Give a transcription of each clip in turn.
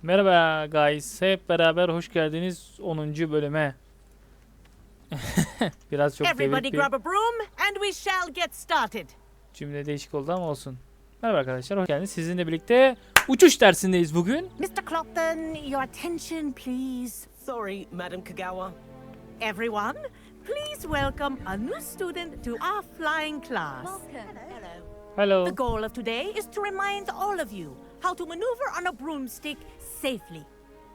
Merhaba guys, hep beraber hoş geldiniz 10. bölüme. Biraz çok Everybody devrik bir grab a broom and we shall get started. cümle değişik oldu ama olsun. Merhaba arkadaşlar, hoş geldiniz. Sizinle birlikte uçuş dersindeyiz bugün. Mr. Clopton, your attention please. Sorry, Madam Kagawa. Everyone, please welcome a new student to our flying class. Welcome. Hello. The goal of today is to remind all of you how to maneuver on a broomstick safely.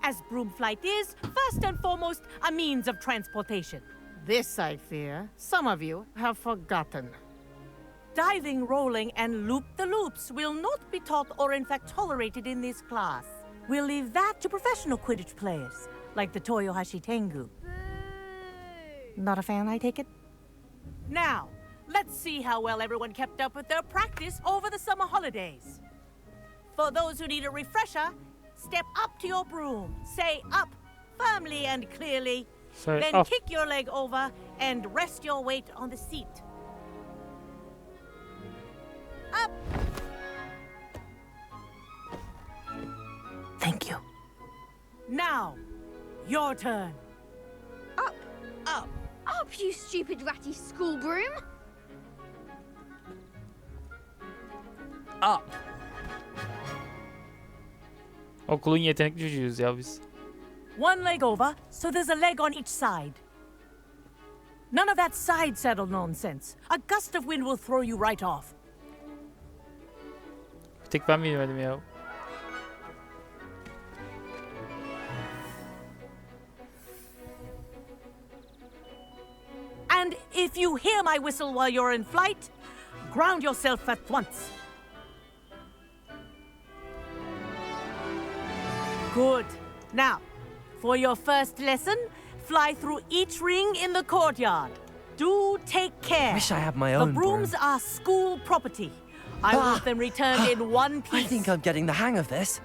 As broom flight is, first and foremost, a means of transportation. This, I fear, some of you have forgotten. Diving, rolling, and loop-the-loops will not be taught or in fact tolerated in this class. We'll leave that to professional Quidditch players, like the Toyohashi Tengu. Not a fan, I take it? Now, let's see how well everyone kept up with their practice over the summer holidays. For those who need a refresher, step up to your broom, say up firmly and clearly, Say then up. kick your leg over and rest your weight on the seat. Up! Thank you. Now, your turn. Up, Up. up, you stupid ratty school broom! Up. Okulun yetenekli çocuğuyuz ya biz. One leg over, so there's a leg on each side. None of that side saddle nonsense. A gust of wind will throw you right off. Bir tek ben bilmedim ya. And if you hear my whistle while you're in flight, ground yourself at once. Good. Now, for your first lesson, fly through each ring in the courtyard. Do take care. Wish I had my The own brooms broom. are school property. I want them returned in one piece. I think I'm getting the hang of this.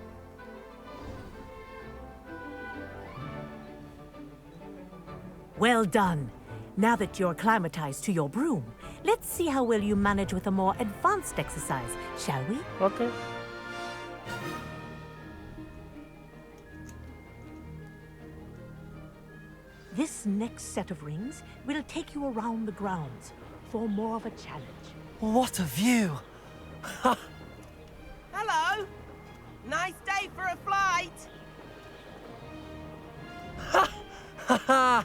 Well done. Now that you're acclimatized to your broom, let's see how well you manage with a more advanced exercise, shall we? Okay. This next set of rings will take you around the grounds for more of a challenge. What a view! Hello. Nice day for a flight. Haha!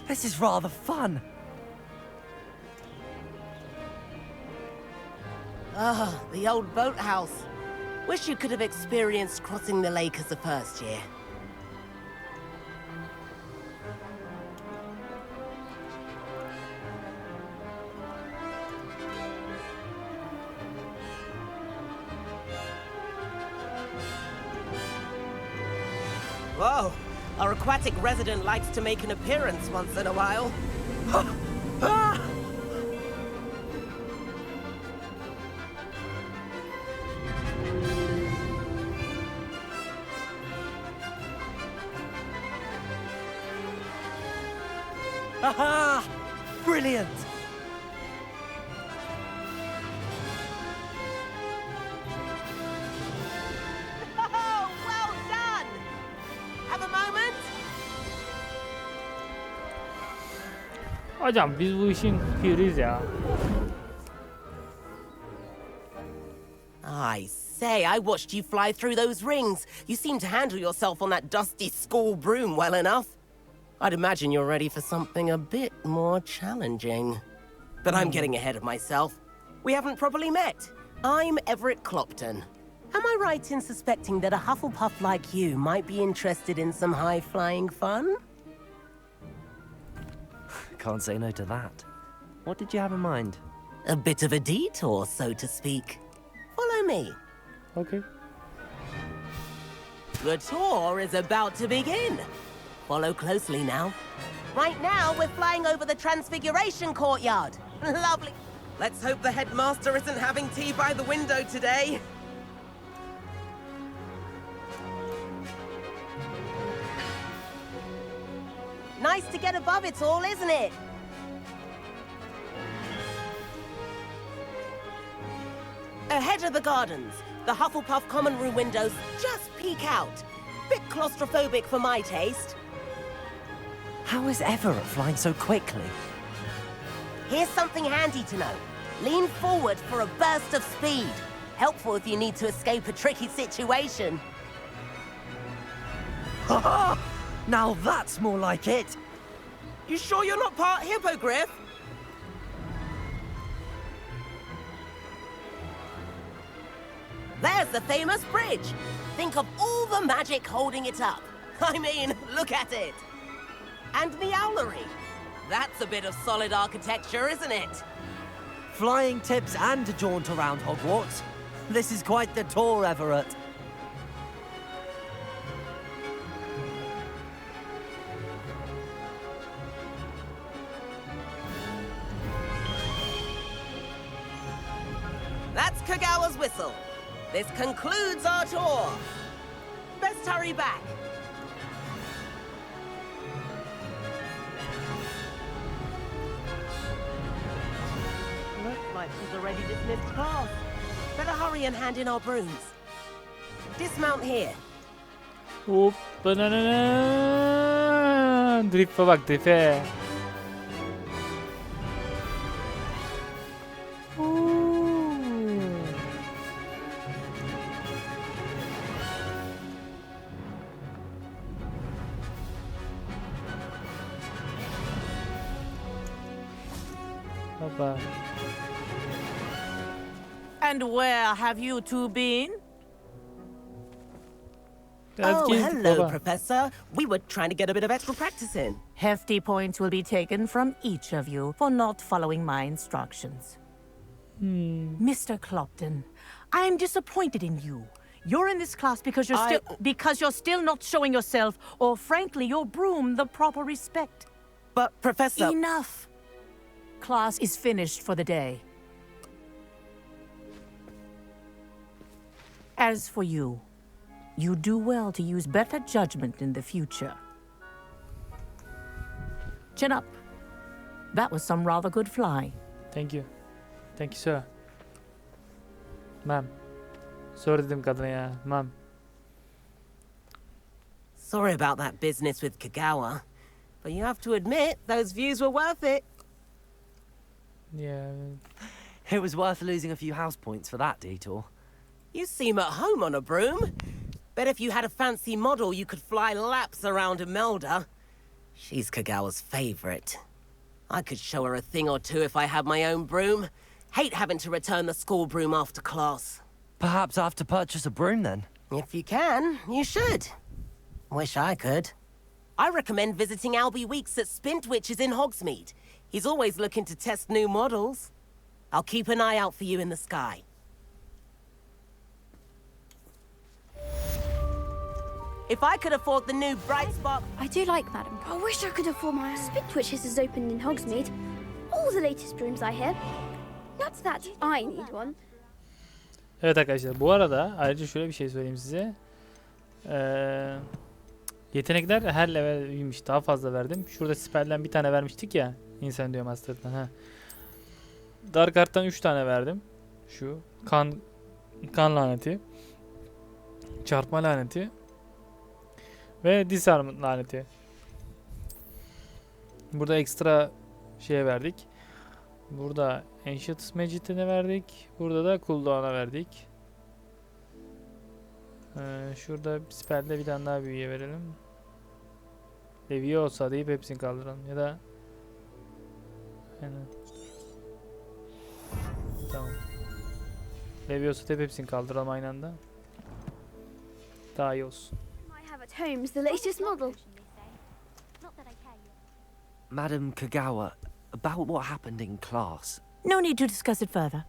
This is rather fun. Ah, the old boathouse. Wish you could have experienced crossing the lake as a first year. Whoa, our aquatic resident likes to make an appearance once in a while. Haha! Brilliant! Oh, well done! Have a moment? Hocam biz bu işin piriyiz ya. I say, I watched you fly through those rings. You seem to handle yourself on that dusty school broom well enough. I'd imagine you're ready for something a bit more challenging. But I'm getting ahead of myself. We haven't properly met. I'm Everett Clopton. Am I right in suspecting that a Hufflepuff like you might be interested in some high-flying fun? Can't say no to that. What did you have in mind? A bit of a detour, so to speak. Follow me. Okay. The tour is about to begin. Follow closely now. Right now, we're flying over the Transfiguration Courtyard. Lovely. Let's hope the headmaster isn't having tea by the window today. Nice to get above it all, isn't it? Ahead of the gardens, the Hufflepuff common room windows just peek out. Bit claustrophobic for my taste. How is Everett flying so quickly? Here's something handy to know. Lean forward for a burst of speed. Helpful if you need to escape a tricky situation. Ha! Now that's more like it. You sure you're not part hippogriff? There's the famous bridge. Think of all the magic holding it up. I mean, look at it. And the owlery. That's a bit of solid architecture, isn't it? Flying tips and a jaunt around Hogwarts. This is quite the tour, Everett. That's Kagawa's whistle. This concludes our tour. Best hurry back. Looks like she's already dismissed class. Better hurry and hand in our brooms. Dismount here. Hop. Banana. Drift'e bak, drift'e. Baba. And where have you two been? Oh, Gezdik hello, baba. Professor. We were trying to get a bit of extra practice in. Hefty points will be taken from each of you for not following my instructions. Mr. Clopton, I am disappointed in you. You're in this class because you're still not showing yourself, or frankly, your broom the proper respect. But, Professor... Enough. Class is finished for the day. As for you, you do well to use better judgment in the future. Chin up. That was some rather good flying. Thank you. Thank you, sir. Ma'am. Sor dedim kadına ya. Ma'am. Sorry about that business with Kagawa. But you have to admit, those views were worth it. Yeah. It was worth losing a few house points for that detour. You seem at home on a broom. Bet if you had a fancy model, you could fly laps around Imelda. She's Kagawa's favorite. I could show her a thing or two if I had my own broom. Hate having to return the school broom after class. Perhaps I have to purchase a broom then. If you can, you should. Wish I could. I recommend visiting Albie Weeks at Spintwitches in Hogsmeade. He's always looking to test new models. I'll keep an eye out for you in the sky. If I could afford the new Bright Spark... I do like Madam. I wish I could afford my own. Spintwitches is opened in Hogsmeade. All the latest brooms I hear. Not that I need one. Evet arkadaşlar, bu arada ayrıca şöyle bir şey söyleyeyim size. Yetenekler her level büyümüş. Daha fazla verdim. Şurada spell'den bir tane vermiştik ya. Incendio Master'dan. Ha. Dark Art'tan 3 tane verdim. Şu. Kan laneti. Çarpma laneti. Ve disarm laneti. Burada ekstra şeye verdik. Burada Ancient Magic'ine verdik. Burada da Cooldown'a verdik. Şurada spell'de bir tane daha büyüye verelim. Veriye olsa deyip hepsini kaldıralım. Ya da aynen. Tamam. Veriye olsa deyip hepsini kaldıralım aynı anda. Daha iyi olsun. I have at home is the latest model. Madam Kagawa, about what happened in class. No need to discuss it further.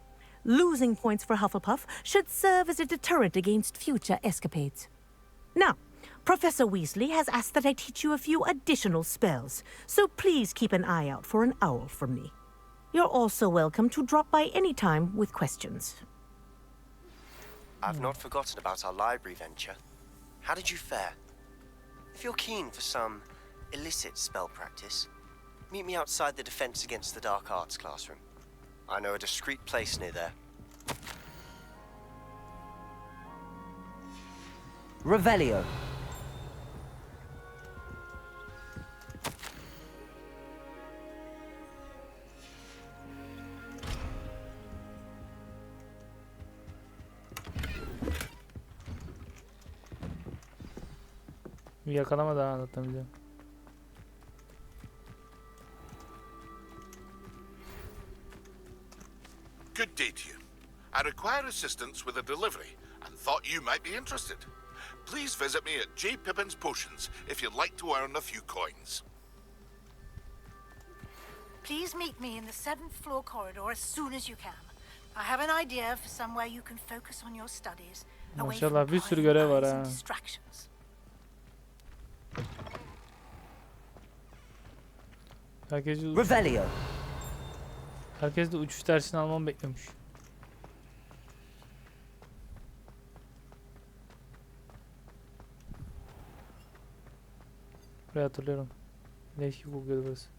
Losing points for Hufflepuff should serve as a deterrent against future escapades. Now, Professor Weasley has asked that I teach you a few additional spells, so please keep an eye out for an owl from me. You're also welcome to drop by any time with questions. I've not forgotten about our library venture. How did you fare? If you're keen for some illicit spell practice, meet me outside the Defense Against the Dark Arts classroom. I know a discreet place near there. Revelio. Bir yakalama daha anlatamayacağım. Good day to you. I require assistance with a delivery and thought you might be interested. Please visit me at J. Pippin's Potions if you'd like to earn a few coins. Please meet me in the 7th floor corridor as soon as you can. I have an idea for somewhere you can focus on your studies, away from Maşallah bir sürü prying görev var eyes and ha. distractions. Revelio. Herkes de uçuş dersini almamı bekliyormuş. Burayı hatırlıyorum. Leş gibi kokuyordu burası.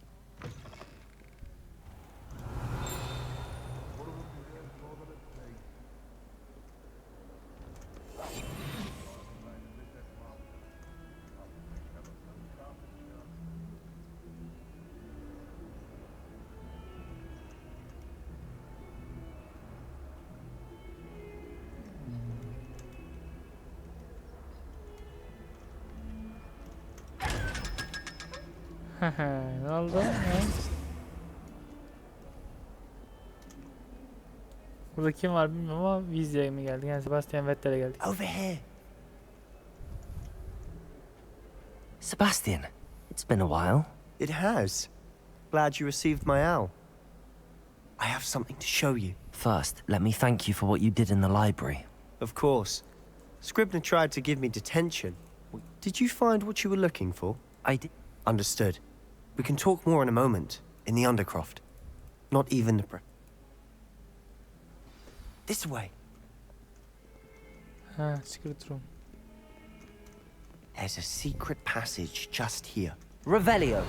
Ne oldu? Burada kim var bilmiyorum ama Vizya'ya mı geldi? Yani Sebastian Vettel'e geldik. Over here. Sebastian, it's been a while. It has. Glad you received my owl. I have something to show you. First, let me thank you for what you did in the library. Of course. Scribner tried to give me detention. Did you find what you were looking for? I did. Understood. We can talk more in a moment, in the Undercroft. Not even the... This way. Ha, secret room. There's a secret passage just here. Revelio.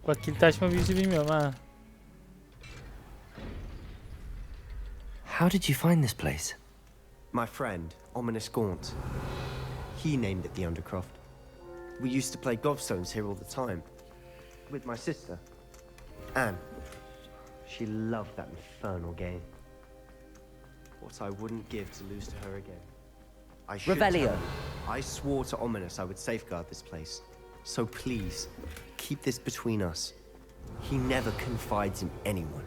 Bak kilit açma büyüsü bilmiyorum ha. How did you find this place? My friend, Ominous Gaunt. He named it the Undercroft. We used to play gobstones here all the time. With my sister, Anne. She loved that infernal game. What I wouldn't give to lose to her again. I should Revelio. tell you, I swore to Ominous I would safeguard this place. So please, keep this between us. He never confides in anyone.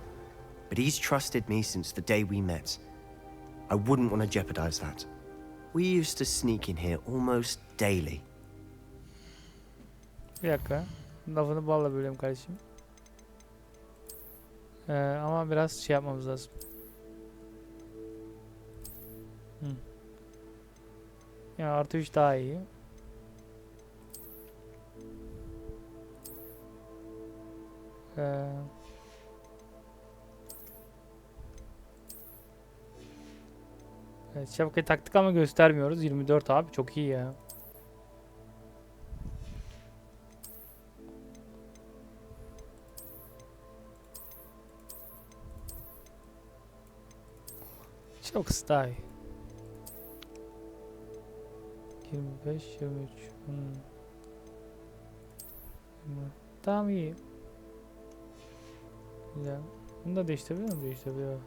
But he's trusted me since the day we met. I wouldn't want to jeopardize that. We used to sneak in here almost daily. Bir dakika. Lafını balla bölüyorum kardeşim. Ama biraz şey yapmamız lazım. Ya artı 3 daha iyi. Evet, şapkayı taktık ama göstermiyoruz. 24 abi çok iyi ya. Çok daha iyi. 25, 23. Tamam iyi. Güzel. Bunu da değiştirebiliyor muyum? Değiştirebiliyor.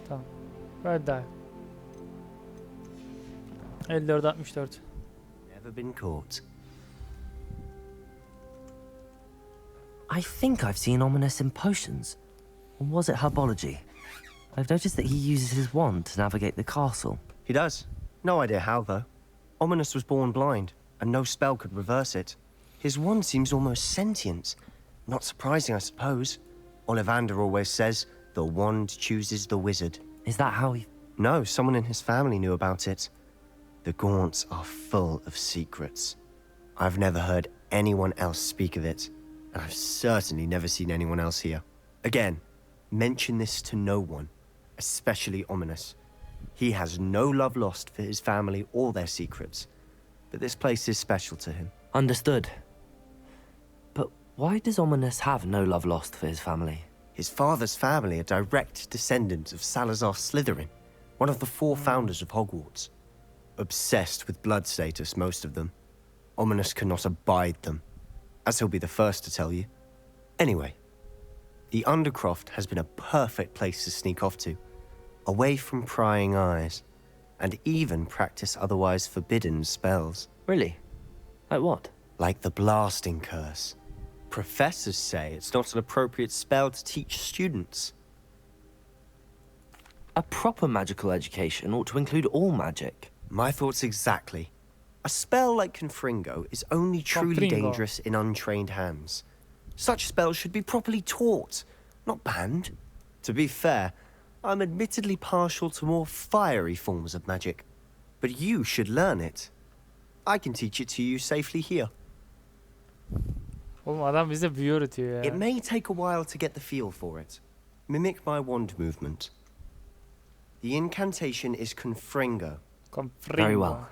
Tamam. Böyle daha. 54 64. Never been caught. I think I've seen Ominous in potions. Or was it herbology? I've noticed that he uses his wand to navigate the castle. He does. No idea how, though. Ominous was born blind, and no spell could reverse it. His wand seems almost sentient. Not surprising, I suppose. Ollivander always says, the wand chooses the wizard. Is that how he... No, someone in his family knew about it. The Gaunts are full of secrets. I've never heard anyone else speak of it, and I've certainly never seen anyone else here. Again, mention this to no one, especially Ominous. He has no love lost for his family or their secrets, but this place is special to him. Understood. But Why does Ominous have no love lost for his family? His father's family are direct descendants of Salazar Slytherin, one of the 4 founders of Hogwarts. Obsessed with blood status, most of them. Ominous cannot abide them, as he'll be the first to tell you. Anyway, the Undercroft has been a perfect place to sneak off to, away from prying eyes, and even practice otherwise forbidden spells. Really? Like what? Like the blasting curse. Professors say it's not an appropriate spell to teach students. A proper magical education ought to include all magic. My thoughts exactly. A spell like Confringo is only truly Confringo. dangerous in untrained hands. Such spells should be properly taught, not banned. To be fair, I'm admittedly partial to more fiery forms of magic. But you should learn it. I can teach it to you safely here. Oğlum adam bize büyü öğretiyor ya. It may take a while to get the feel for it. Mimic my wand movement. The incantation is Confringo. Very well.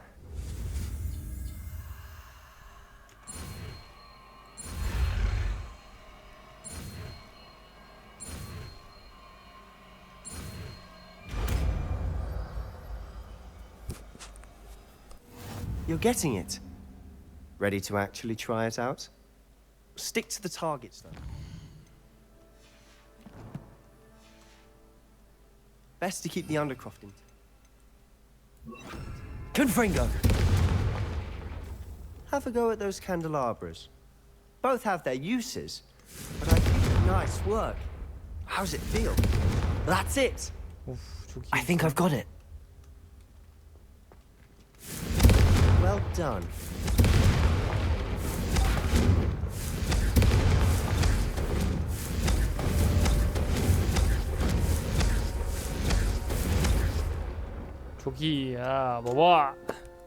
You're getting it. Ready to actually try it out? Stick to the targets, though. Best to keep the Undercroft in. Confringo! Have a go at those candelabras. Both have their uses, but I think nice work. How's it feel? That's it! Of, çok iyi. I think I've got it. Well done. Çok iyi ya baba.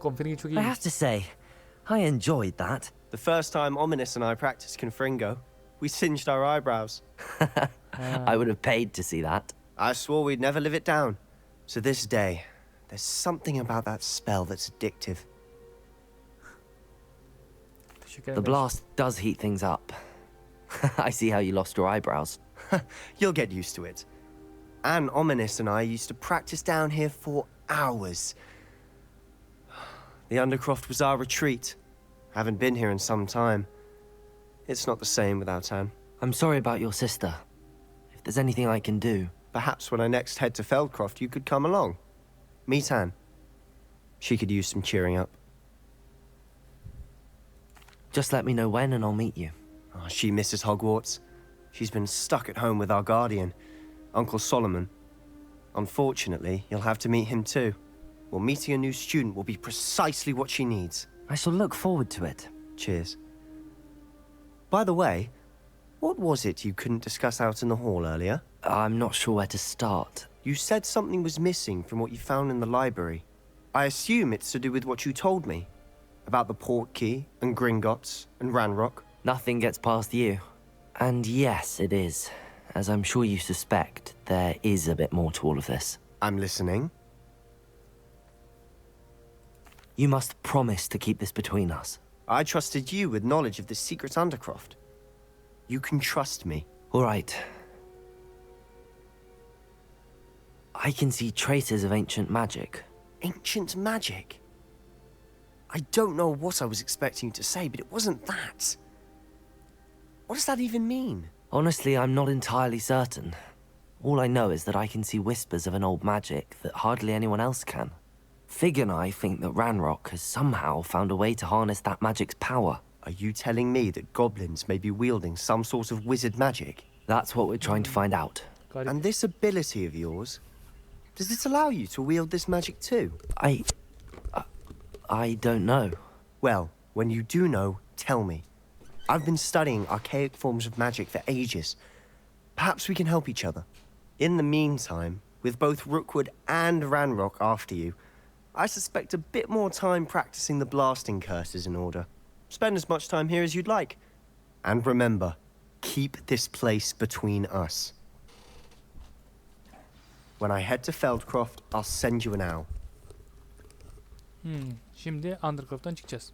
Confringo çok I iyi. have to say, I enjoyed that. The first time Ominous and I practiced Confringo, we singed our eyebrows. I would have paid to see that. I swore we'd never live it down. To this day, there's something about that spell that's addictive. Teşekkür The ederim. blast does heat things up. I see how you lost your eyebrows. You'll get used to it. Anne, Ominous and I used to practice down here for hours. The Undercroft was our retreat. Haven't been here in some time. It's not the same without Anne. I'm sorry about your sister. If there's anything I can do... Perhaps when I next head to Feldcroft, you could come along. Meet Anne. She could use some cheering up. Just let me know when and I'll meet you. Oh, she misses Hogwarts. She's been stuck at home with our guardian, Uncle Solomon. Unfortunately, you'll have to meet him too. Well, meeting a new student will be precisely what she needs. I shall look forward to it. Cheers. By the way, what was it you couldn't discuss out in the hall earlier? I'm not sure where to start. You said something was missing from what you found in the library. I assume it's to do with what you told me. About the Portkey, and Gringotts, and Ranrock. Nothing gets past you. And yes, it is. As I'm sure you suspect, there is a bit more to all of this. I'm listening. You must promise to keep this between us. I trusted you with knowledge of the secret Undercroft. You can trust me. All right. I can see traces of ancient magic. Ancient magic? I don't know what I was expecting you to say, but it wasn't that. What does that even mean? Honestly, I'm not entirely certain. All I know is that I can see whispers of an old magic that hardly anyone else can. Fig and I think that Ranrock has somehow found a way to harness that magic's power. Are you telling me that goblins may be wielding some sort of wizard magic? That's what we're trying to find out. Garip. And this ability of yours, does it allow you to wield this magic too? I don't know. Well, when you do know, tell me. I've been studying archaic forms of magic for ages. Perhaps we can help each other. In the meantime, with both Rookwood and Ranrock after you, I suspect a bit more time practicing the blasting curse is in order. Spend as much time here as you'd like. And remember, keep this place between us. When I head to Feldcroft, I'll send you an owl. Şimdi Undercroft'tan çıkacağız.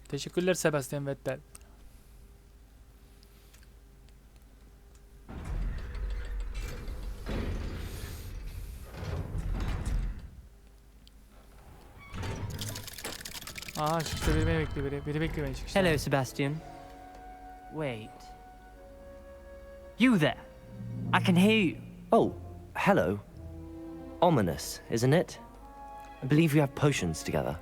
Teşekkürler Sebastian Vettel. Aa çıkışta biri beni bekliyor. Biri bekliyor beni çıkışta. Hello, Sebastian. Wait. You there? I can hear you. Oh, hello. Ominous, isn't it? I believe we have potions together.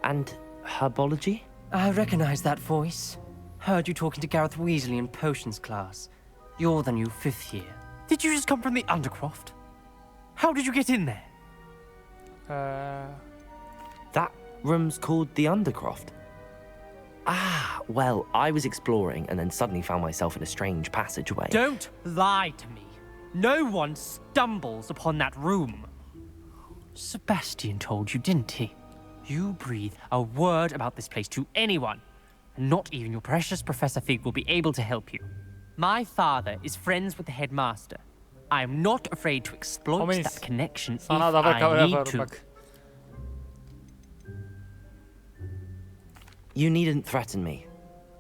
And herbology? I recognize that voice. Heard you talking to Gareth Weasley in potions class. You're the new 5th year. Did you just come from the Undercroft? How did you get in there? That room's called the Undercroft. Ah, well, I was exploring and then suddenly found myself in a strange passageway. Don't lie to me. No one stumbles upon that room. Sebastian told you, didn't he? You breathe a word about this place to anyone, and not even your precious Professor Fig will be able to help you. My father is friends with the headmaster. I am not afraid to exploit Ominous. that connection if Sana da bak I need yaparım to. bak. You needn't threaten me.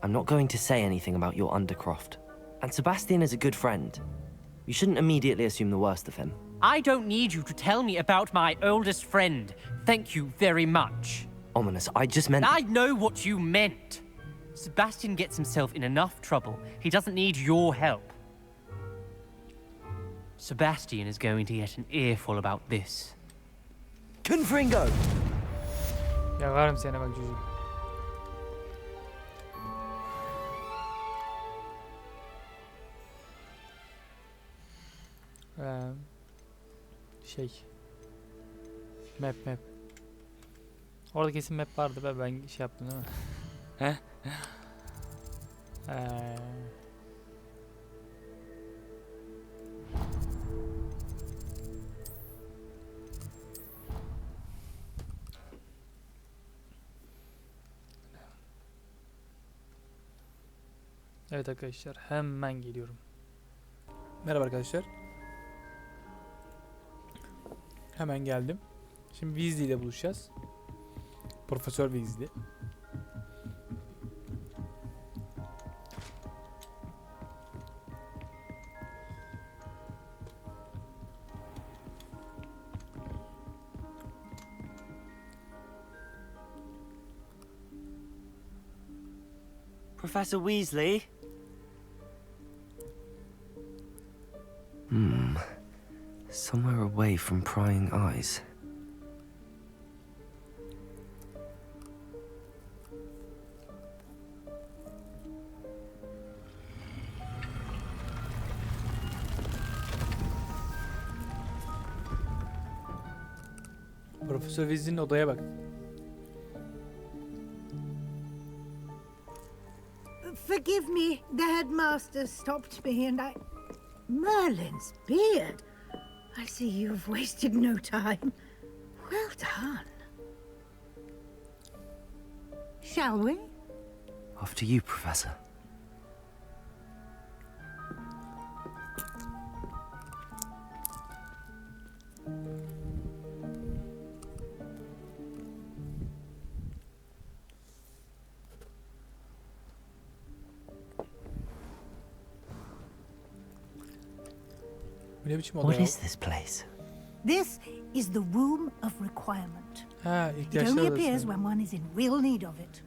I'm not going to say anything about your Undercroft. And Sebastian is a good friend. You shouldn't immediately assume the worst of him. I don't need you to tell me about my oldest friend. Thank you very much. Ominous, I just meant... I know what you meant. Sebastian gets himself in enough trouble. He doesn't need your help. Sebastian is going to get an earful about this. Confringo! Yakarım seni bak cücük. Map. Orada kesin map vardı be, ben şey yaptım değil mi? He? Evet arkadaşlar, hemen geliyorum. Merhaba arkadaşlar. Hemen geldim. Şimdi Weasley ile buluşacağız. Profesör Weasley. Professor Weasley? Somewhere away from prying eyes. Profesör Weasley'nin odaya bak. Forgive me, the headmaster stopped me and I... Merlin's beard. I see you've wasted no time. Well done. Shall we? After you, Professor. Bu ne biçim oda What ya? is this place? This is the room of requirement. Ha, It ihtiyaçlar only appears odası. when one is in real need of it.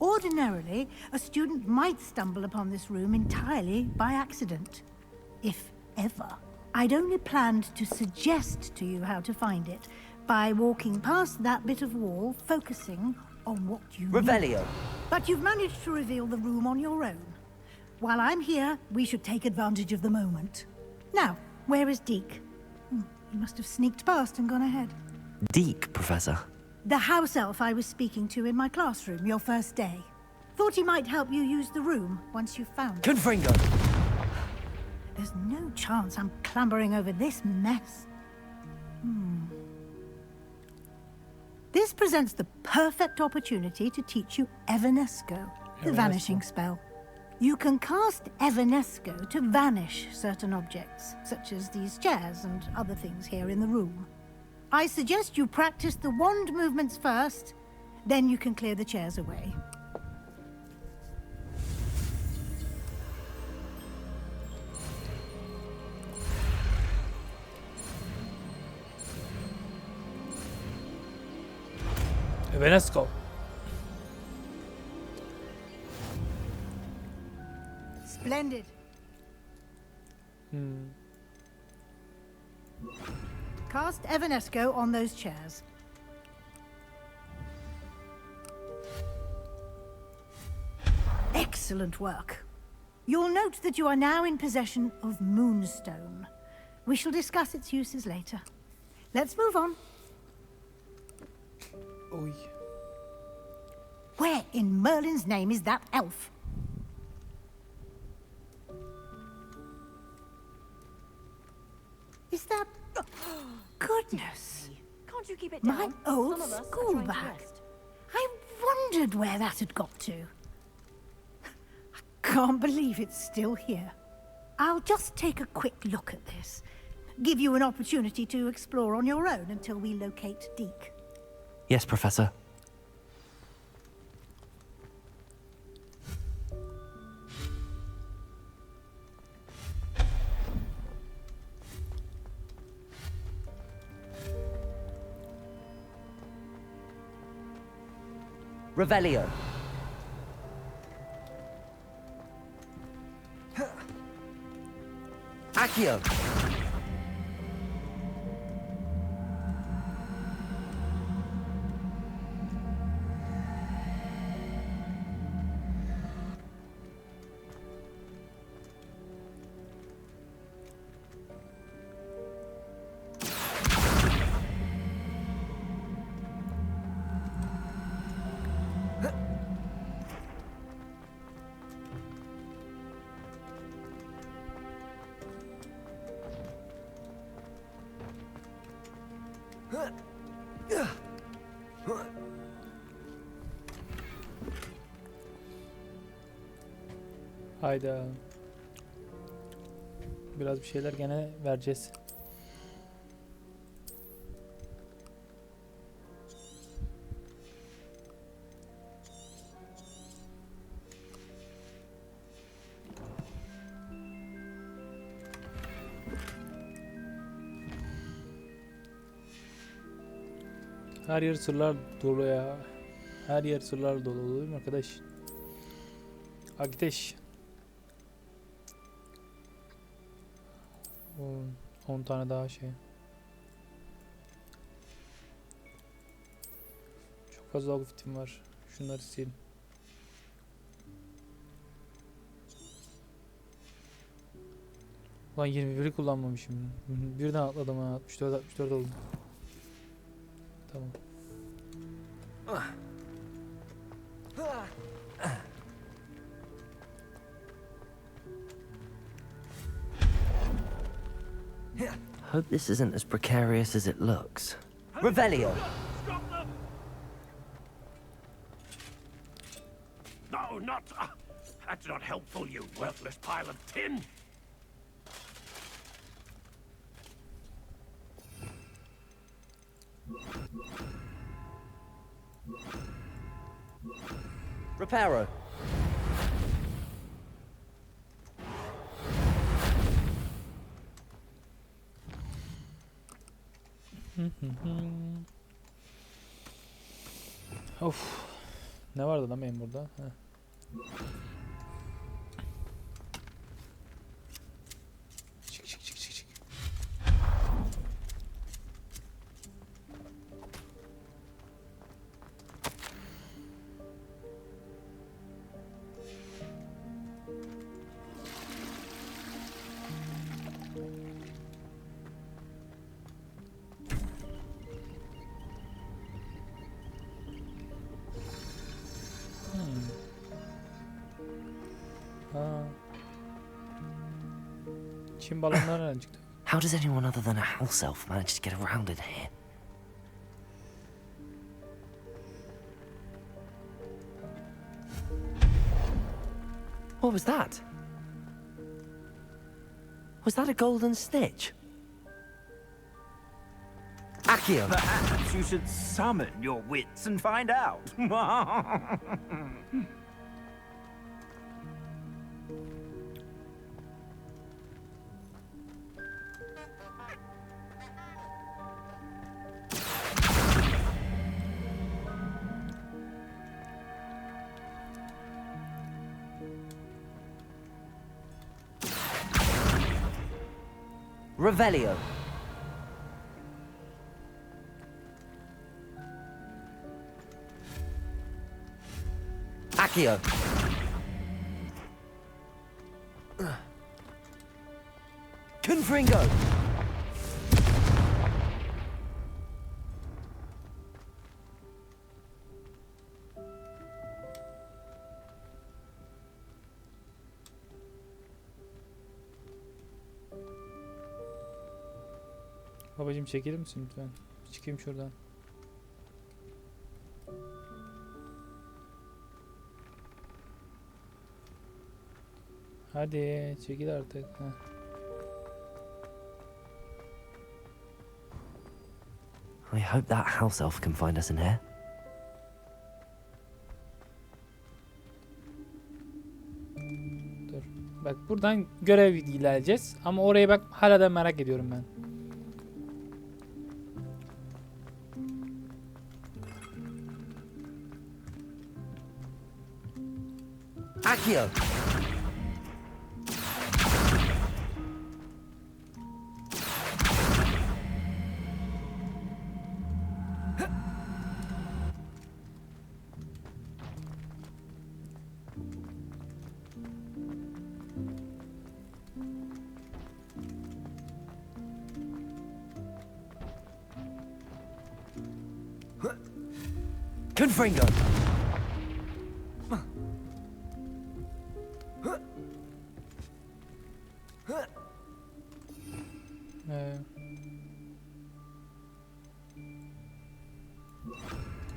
Ordinarily, a student might stumble upon this room entirely by accident, if ever. I'd only planned to suggest to you how to find it by walking past that bit of wall, focusing on what you need. Revelio. But you've managed to reveal the room on your own. While I'm here, we should take advantage of the moment. Now, where is Deke? He must have sneaked past and gone ahead. Deke, Professor. The house elf I was speaking to in my classroom your first day. Thought he might help you use the room once you found it. Confringo! There's no chance I'm clambering over this mess. This presents the perfect opportunity to teach you Evanesco, the vanishing spell. You can cast Evanesco to vanish certain objects, such as these chairs and other things here in the room. I suggest you practice the wand movements first, then you can clear the chairs away. Let's go. Splendid. Cast Evanesco on those chairs. Excellent work. You'll note that you are now in possession of Moonstone. We shall discuss its uses later. Let's move on. Oy. Where in Merlin's name is that elf? Is that... Goodness. Can't you keep it My down? old Some of us are school trying to bag. rest. I wondered where that had got to. I can't believe it's still here. I'll just take a quick look at this. Give you an opportunity to explore on your own until we locate Deke. Yes, Professor. Revelio. Accio. Hayda. Biraz bir şeyler gene vereceğiz. Her yer sırlar dolu ya. Her yer sırlar dolu değil mi arkadaş? Arkadaş. 10 tane daha şey. Çok fazla vaktim var. Şunları sil. Ulan 21'i kullanmamışım. Birden atladım ha. 64 oldu. Tamam. Hope this isn't as precarious as it looks. Revelio. No, not... that's not helpful, you worthless pile of tin. Reparo. Of. Ne vardı lan benim burada? Heh. Çık çık çık çık çık. Çin balonları nereden çıktı? How does anyone other than a house elf manage to get around in here? What was that? Was that a golden snitch? Accio! Perhaps you should summon your wits and find out. Revelio. Accio. Confringo. Babacım çekilir misin lütfen? Çıkayım şuradan. Hadi çekil artık. Heh. I hope that house elf can find us in here. Dur. Bak buradan görev ilerleyeceğiz. Ama orayı bak hala da merak ediyorum ben. Accio. Confringo.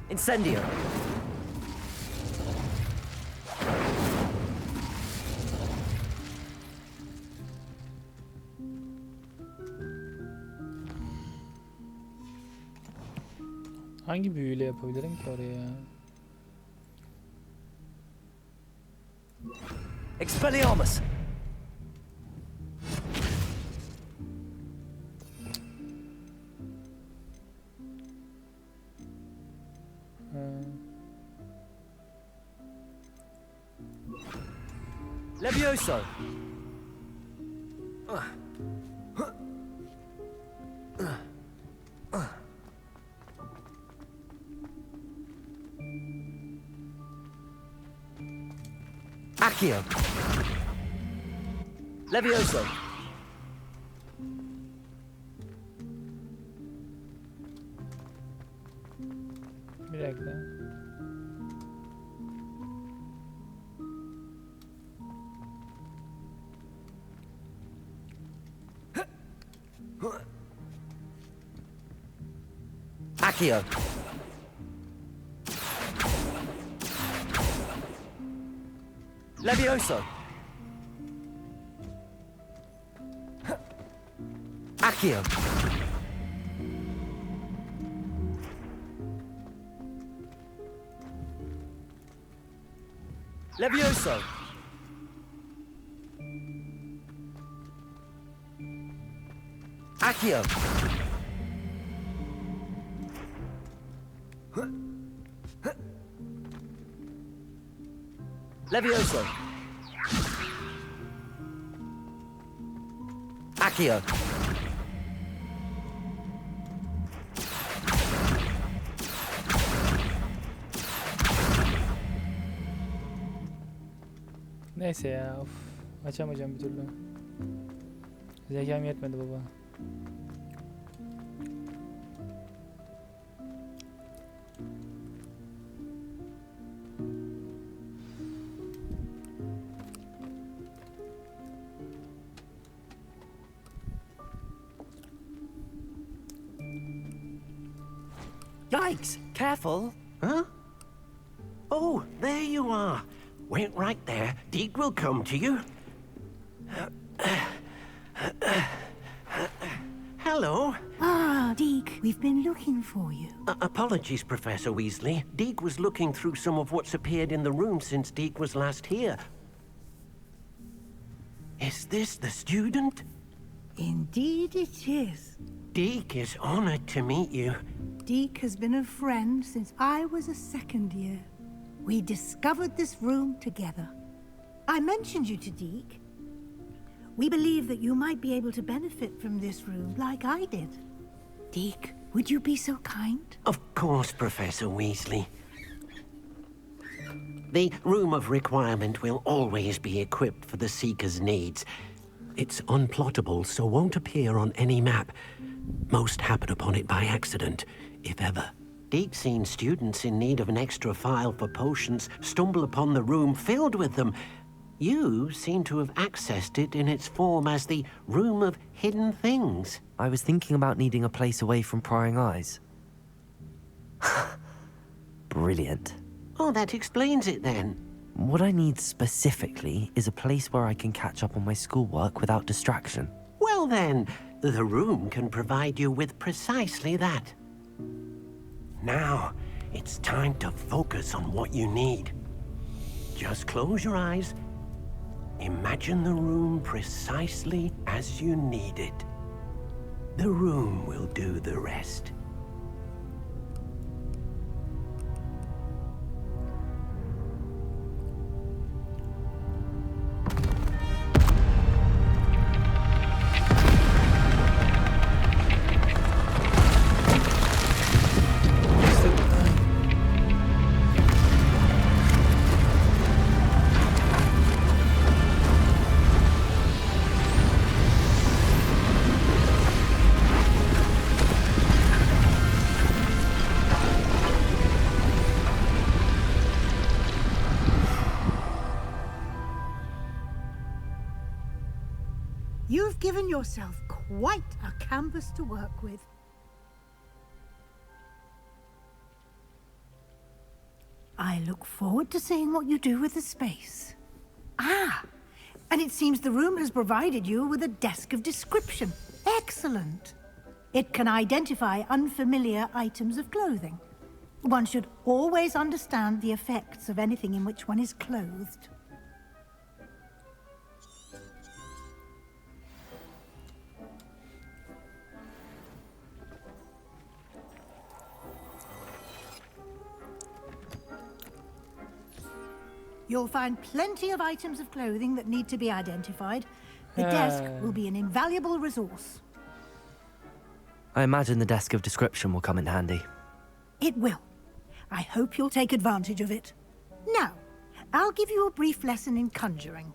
Incendio. Hangi büyüyle yapabilirim ki oraya? Expelliarmus. Levioso. Accio. Levioso. Bir dakika. Accio. Levioso. Accio. Levioso. Accio. Levioso. Accio. Neyse ya. Of. Açamayacağım bir türlü. Zekam yetmedi baba. Yikes! Careful. Huh? Oh, there you are. Wait right there. Deke will come to you. Hello. Ah, Deke, we've been looking for you. Apologies, Professor Weasley. Deke was looking through some of what's appeared in the room since Deke was last here. Is this the student? Indeed it is. Deke is honored to meet you. Deke has been a friend since I was a second year. We discovered this room together. I mentioned you to Deke. We believe that you might be able to benefit from this room like I did. Deke, would you be so kind? Of course, Professor Weasley. The Room of Requirement will always be equipped for the Seeker's needs. It's unplottable, so won't appear on any map. Most happen upon it by accident, if ever. Deke's seen students in need of an extra file for potions stumble upon the room filled with them. You seem to have accessed it in its form as the Room of Hidden Things. I was thinking about needing a place away from prying eyes. Brilliant. Oh, that explains it then. What I need specifically is a place where I can catch up on my schoolwork without distraction. Well then, the room can provide you with precisely that. Now, it's time to focus on what you need. Just close your eyes. Imagine the room precisely as you need it. The room will do the rest. You've given yourself quite a canvas to work with. I look forward to seeing what you do with the space. Ah, and it seems the room has provided you with a desk of description. Excellent. It can identify unfamiliar items of clothing. One should always understand the effects of anything in which one is clothed. You'll find plenty of items of clothing that need to be identified. The desk will be an invaluable resource. I imagine the desk of description will come in handy. It will. I hope you'll take advantage of it. Now, I'll give you a brief lesson in conjuring.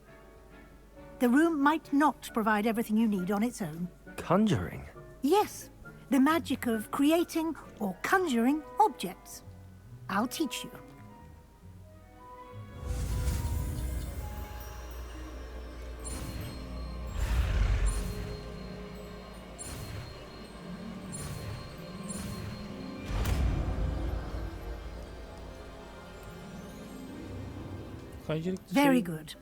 The room might not provide everything you need on its own. Conjuring? Yes, the magic of creating or conjuring objects. I'll teach you. Very good.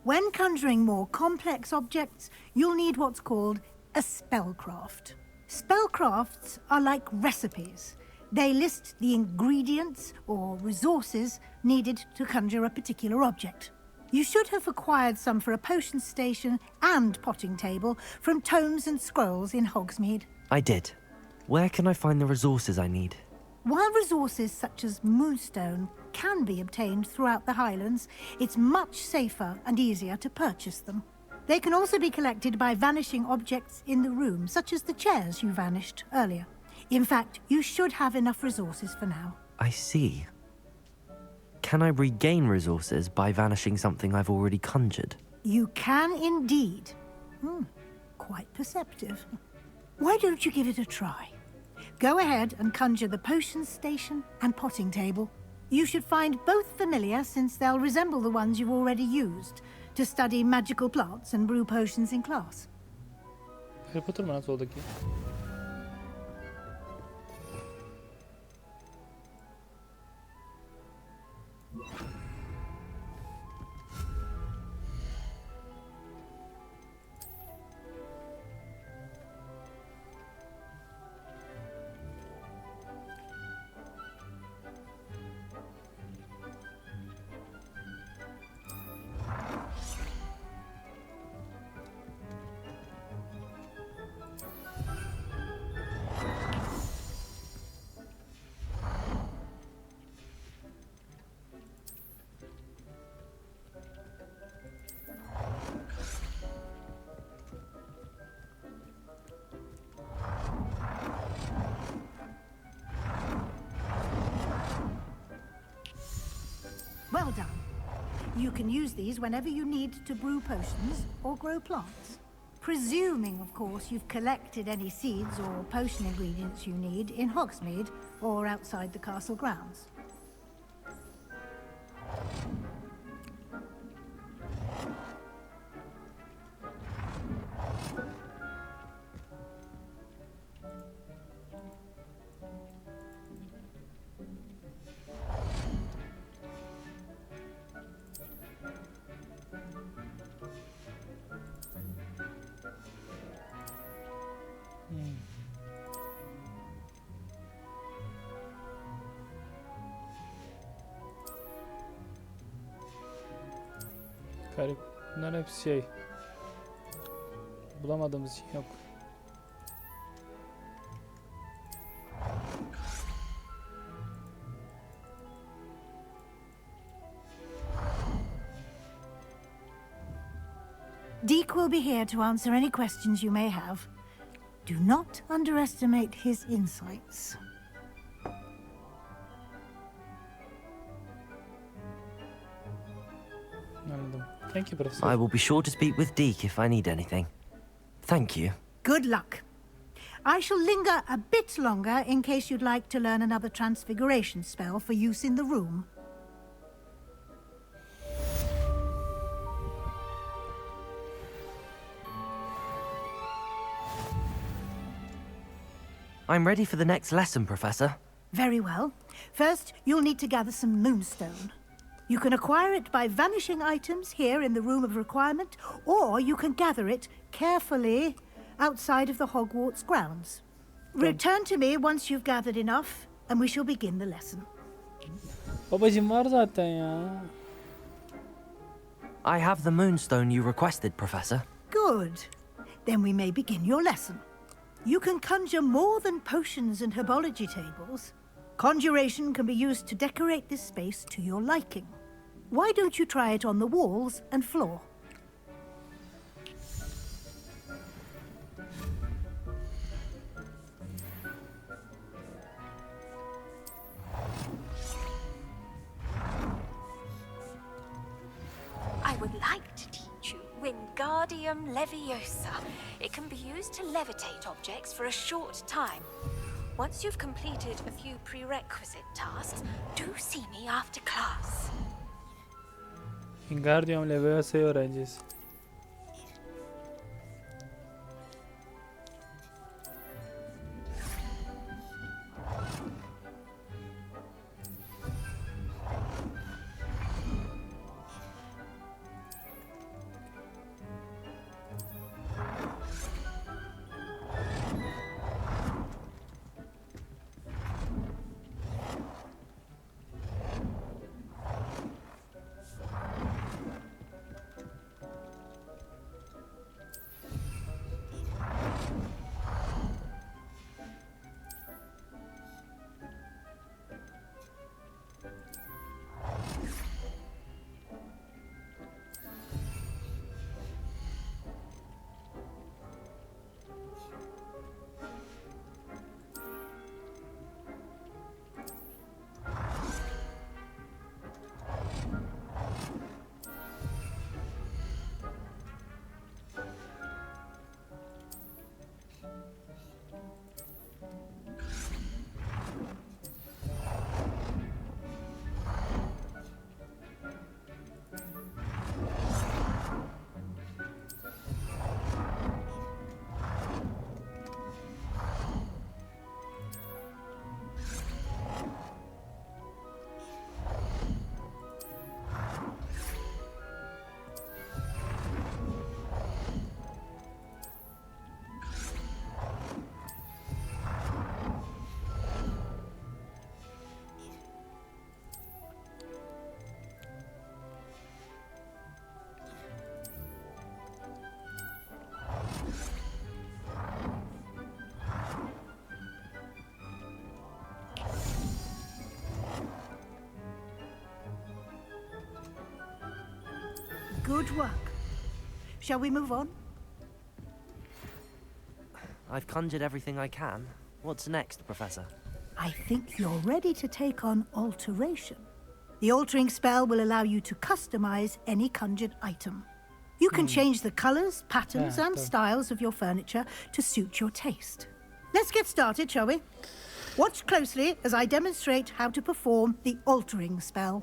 When conjuring more complex objects, you'll need what's called a spellcraft. Spellcrafts are like recipes. They list the ingredients or resources needed to conjure a particular object. You should have acquired some for a potion station and potting table from tomes and scrolls in Hogsmeade. I did. Where can I find the resources I need? While resources such as moonstone can be obtained throughout the Highlands, it's much safer and easier to purchase them. They can also be collected by vanishing objects in the room, such as the chairs you vanished earlier. In fact, you should have enough resources for now. I see. Can I regain resources by vanishing something I've already conjured? You can indeed. Quite perceptive. Why don't you give it a try? Go ahead and conjure the potion station and potting table. You should find both familiar, since they'll resemble the ones you've already used to study magical plants and brew potions in class. Harry Potter mı lan soldaki? You can use these whenever you need to brew potions or grow plants. Presuming, of course, you've collected any seeds or potion ingredients you need in Hogsmeade or outside the castle grounds. Garip. Bunlar hepsi şey. Bulamadığımız şey yok. Deke will be here to answer any questions you may have. Do not underestimate his insights. Anladım. Thank you, Professor. I will be sure to speak with Deke if I need anything. Thank you. Good luck. I shall linger a bit longer in case you'd like to learn another transfiguration spell for use in the room. I'm ready for the next lesson, Professor. Very well. First, you'll need to gather some moonstone. You can acquire it by vanishing items here in the Room of Requirement, or you can gather it carefully outside of the Hogwarts grounds. Return to me once you've gathered enough, and we shall begin the lesson. Babacım var zaten ya. I have the moonstone you requested, Professor. Good. Then we may begin your lesson. You can conjure more than potions and herbology tables. Conjuration can be used to decorate this space to your liking. Why don't you try it on the walls and floor? I would like to teach you Wingardium Leviosa. It can be used to levitate objects for a short time. Once you've completed a few prerequisite tasks, do see me after class. Wingardium Leviosa'yı öğreneceğiz. Good work. Shall we move on? I've conjured everything I can. What's next, Professor? I think you're ready to take on alteration. The altering spell will allow you to customize any conjured item. You can change the colors, patterns, and styles of your furniture to suit your taste. Let's get started, shall we? Watch closely as I demonstrate how to perform the altering spell.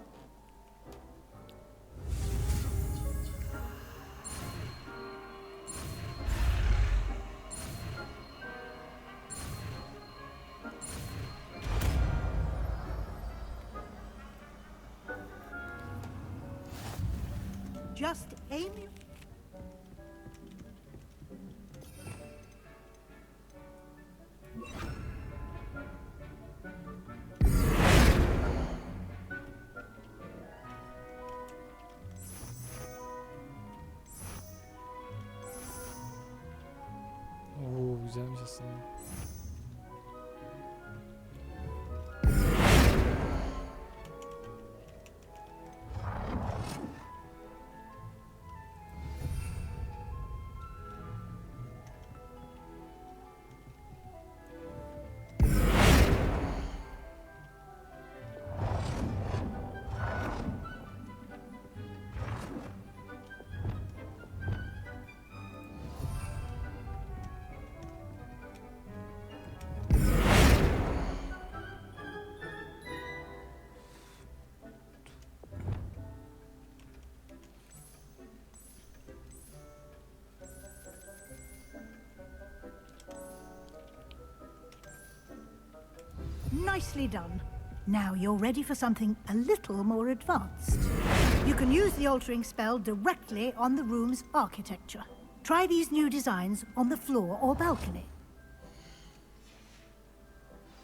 Just aim your... Oo, güzelmiş aslında. Nicely done. Now you're ready for something a little more advanced. You can use the altering spell directly on the room's architecture. Try these new designs on the floor or balcony.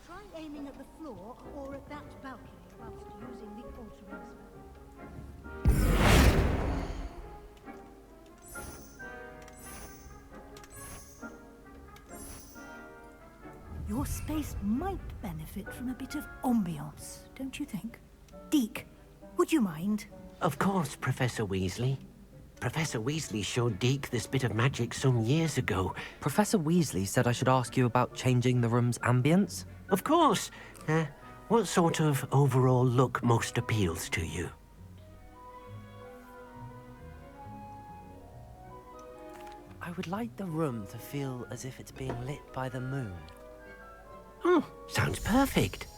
Try aiming at the floor or at that balcony whilst using the altering spell. Your space might benefit from a bit of ambiance, don't you think? Deke, would you mind? Of course, Professor Weasley. Professor Weasley showed Deke this bit of magic some years ago. Professor Weasley said I should ask you about changing the room's ambience? Of course. What sort of overall look most appeals to you? I would like the room to feel as if it's being lit by the moon. Oh, sounds perfect.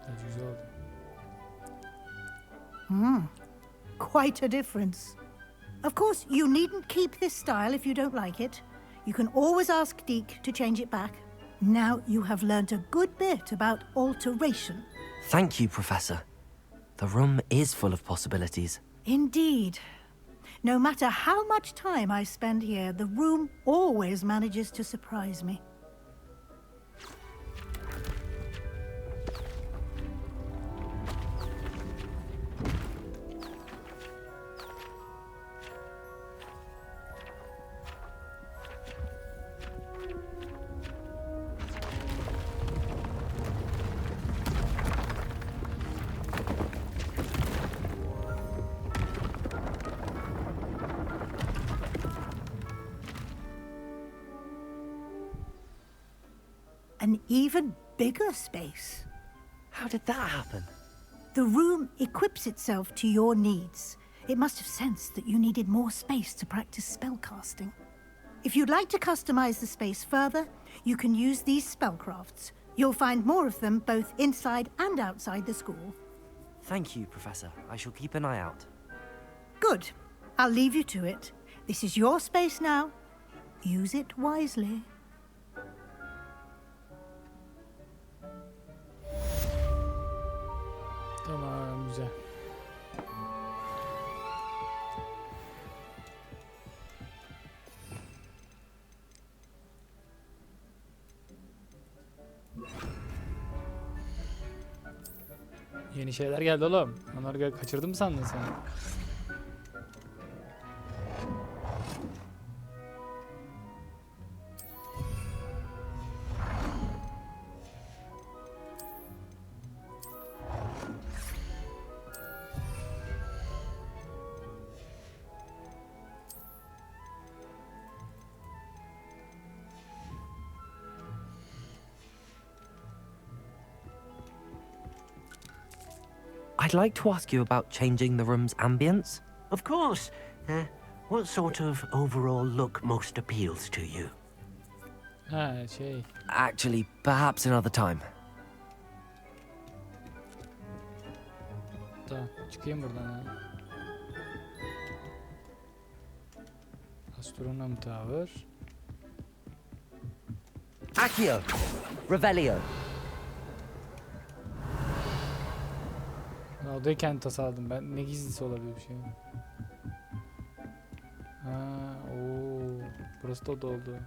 Hadi güzel oldu. Quite a difference. Of course, you needn't keep this style if you don't like it. You can always ask Deke to change it back. Now you have learnt a good bit about alteration. Thank you, Professor. The room is full of possibilities. Indeed. No matter how much time I spend here, the room always manages to surprise me. An even bigger space. How did that happen? The room equips itself to your needs. It must have sensed that you needed more space to practice spellcasting. If you'd like to customize the space further, you can use these spellcrafts. You'll find more of them both inside and outside the school. Thank you, Professor. I shall keep an eye out. Good. I'll leave you to it. This is your space now. Use it wisely. Tamam, güzel. Yeni şeyler geldi oğlum. Onları kaçırdın mı sandın sen? I'd like to ask you about changing the room's ambience. Of course. What sort of overall look most appeals to you? Ha şey. Actually, perhaps another time. Tamam çıkayım buradan ya. Astronom Tower. Accio! Revelio! Ya, odayı kendi tasarladım ben. Ne gizlisi olabilir bir şey. Ha, ooo. Burası da oda oldu.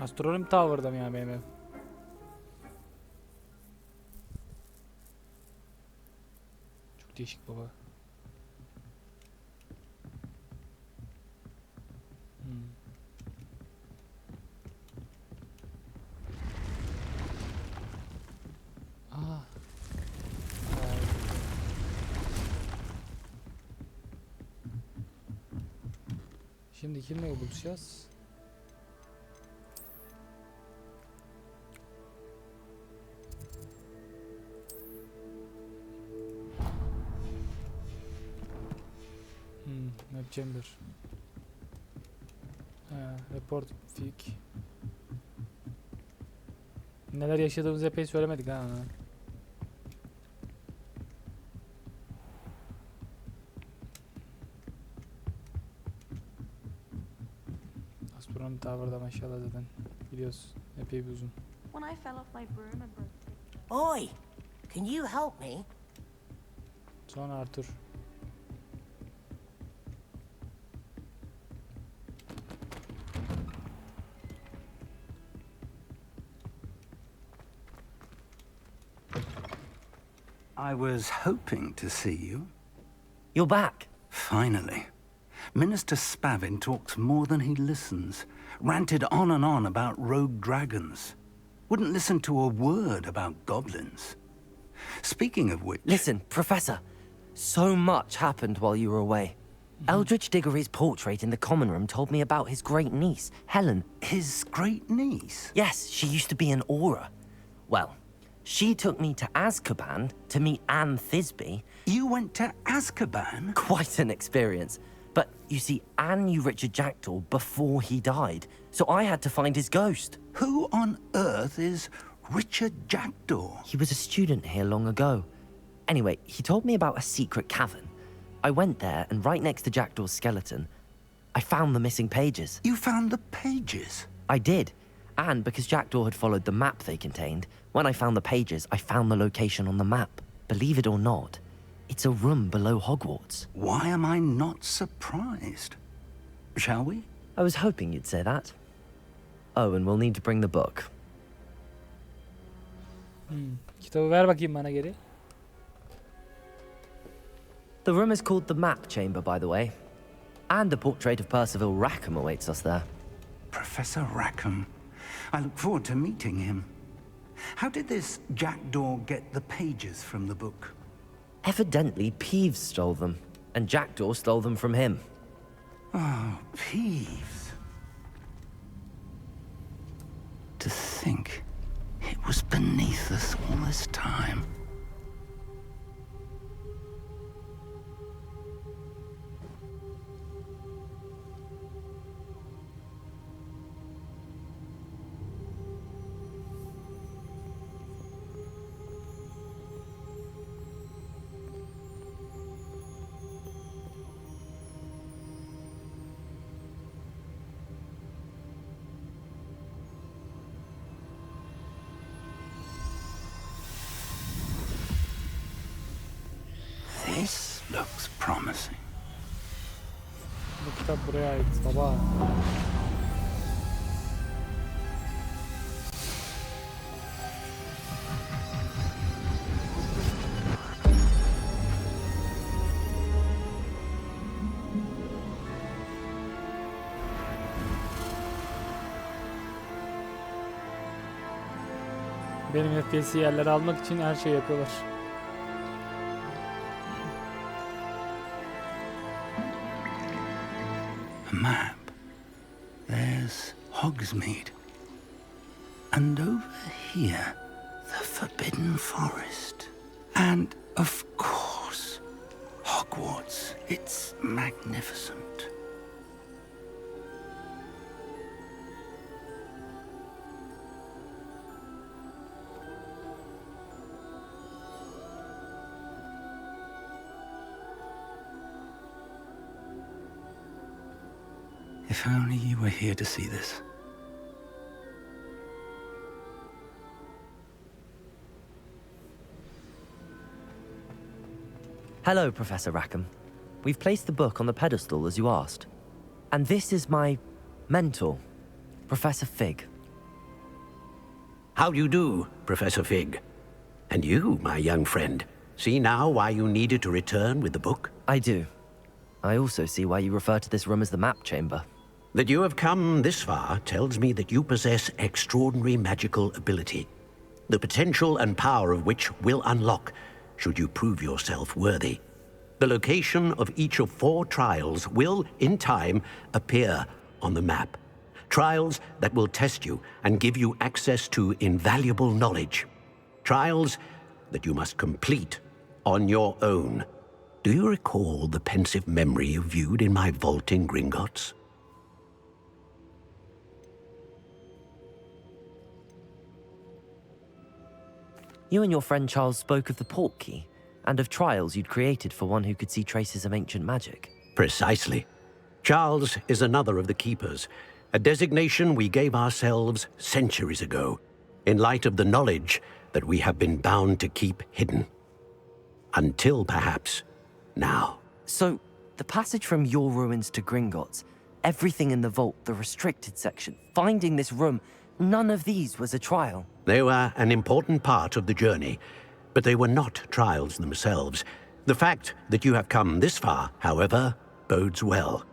Astronom Tower'da mı ya benim ev? Çok değişik baba. Aa. Şimdi kimle buluşacağız? Map chamber. Report fig. Neler yaşadığımızı epey söylemedik ha. Astronom Tower'da maşallah zaten biliyoruz. Epey bir uzun. When I fell off my broom and broke it. Oi! Can you help me? Sonra Arthur. I was hoping to see you. You're back. Finally. Minister Spavin talks more than he listens. Ranted on and on about rogue dragons. Wouldn't listen to a word about goblins. Speaking of which... Listen, Professor. So much happened while you were away. Eldridge Diggory's portrait in the common room told me about his great niece, Helen. His great niece? Yes, she used to be an Auror. Well, she took me to Azkaban to meet Anne Thisbe. You went to Azkaban? Quite an experience. But you see, Anne knew Richard Jackdaw before he died, so I had to find his ghost. Who on earth is Richard Jackdaw? He was a student here long ago. Anyway, he told me about a secret cavern. I went there, and right next to Jackdaw's skeleton, I found the missing pages. You found the pages? I did. And because Jackdaw had followed the map they contained, when I found the pages, I found the location on the map. Believe it or not, it's a room below Hogwarts. Why am I not surprised? Shall we? I was hoping you'd say that. Oh, and we'll need to bring the book. Kitabı ver bakayım bana geri. The room is called the Map Chamber, by the way. And a portrait of Percival Rackham awaits us there. Professor Rackham. I look forward to meeting him. How did this Jackdaw get the pages from the book? Evidently, Peeves stole them, and Jackdaw stole them from him. Oh, Peeves. To think it was beneath us all this time. This looks promising. Bu kitap buraya ait baba. Benim FPS'i yerlere almak için her şey yapıyorlar. map, there's Hogsmeade. And over here, the Forbidden Forest. And, of course, Hogwarts. It's magnificent. If only you were here to see this. Hello, Professor Rackham. We've placed the book on the pedestal as you asked. And this is my mentor, Professor Fig. How do you do, Professor Fig? And you, my young friend, see now why you needed to return with the book? I do. I also see why you refer to this room as the map chamber. That you have come this far tells me that you possess extraordinary magical ability, the potential and power of which will unlock should you prove yourself worthy. The location of each of 4 trials will, in time, appear on the map. Trials that will test you and give you access to invaluable knowledge. Trials that you must complete on your own. Do you recall the pensive memory you viewed in my vault in Gringotts? You and your friend Charles spoke of the portkey, and of trials you'd created for one who could see traces of ancient magic. Precisely. Charles is another of the keepers, a designation we gave ourselves centuries ago, in light of the knowledge that we have been bound to keep hidden. Until, perhaps, now. So, the passage from your ruins to Gringotts, everything in the vault, the restricted section, finding this room, none of these was a trial. They were an important part of the journey, but they were not trials themselves. The fact that you have come this far, however, bodes well.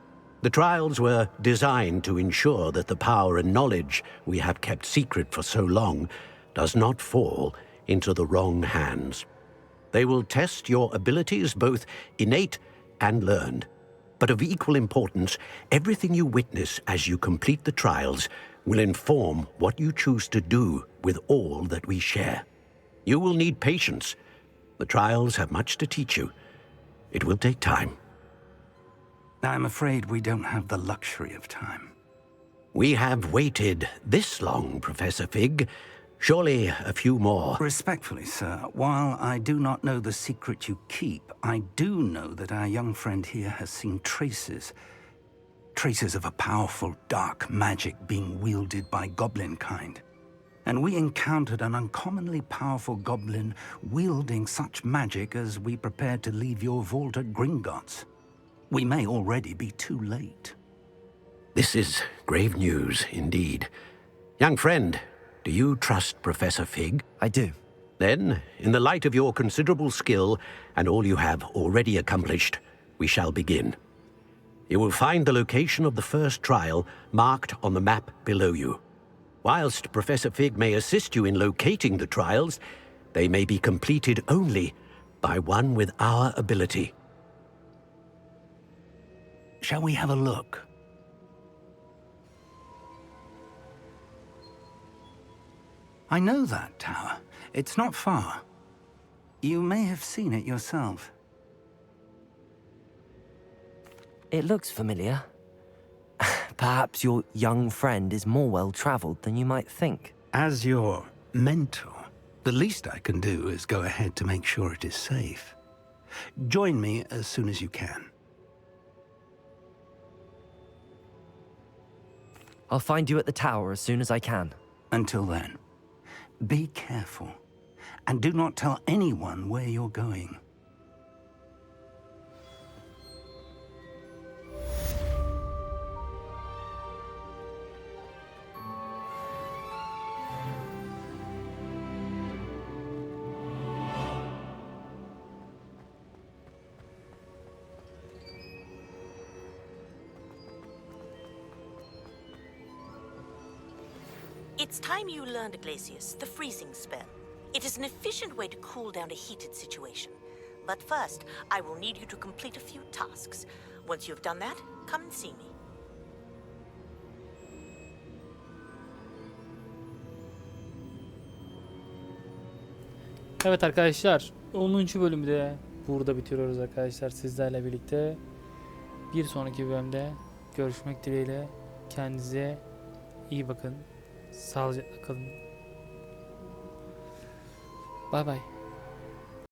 The trials were designed to ensure that the power and knowledge we have kept secret for so long does not fall into the wrong hands. They will test your abilities, both innate and learned. But of equal importance, everything you witness as you complete the trials will inform what you choose to do with all that we share. You will need patience. The trials have much to teach you. It will take time. I'm afraid we don't have the luxury of time. We have waited this long, Professor Fig. Surely a few more. Respectfully, sir, while I do not know the secret you keep, I do know that our young friend here has seen traces of a powerful dark magic being wielded by goblin kind. And we encountered an uncommonly powerful goblin wielding such magic as we prepared to leave your vault at Gringotts. We may already be too late. This is grave news indeed. Young friend, do you trust Professor Fig? I do. Then, in the light of your considerable skill and all you have already accomplished, we shall begin. You will find the location of the first trial marked on the map below you. Whilst Professor Fig may assist you in locating the trials, they may be completed only by one with our ability. Shall we have a look? I know that tower. It's not far. You may have seen it yourself. It looks familiar. Perhaps your young friend is more well-traveled than you might think. As your mentor, the least I can do is go ahead to make sure it is safe. Join me as soon as you can. I'll find you at the tower as soon as I can. Until then, be careful, and do not tell anyone where you're going. It's time you learned, Glacius, the freezing spell. It is an efficient way to cool down a heated situation. But first, I will need you to complete a few tasks. Once you've done that, come and see me. Evet arkadaşlar, 10. bölümü de burada bitiriyoruz arkadaşlar sizlerle birlikte. Bir sonraki bölümde görüşmek dileğiyle. Kendinize iyi bakın. Sağlıcakla kalın. Bay bay.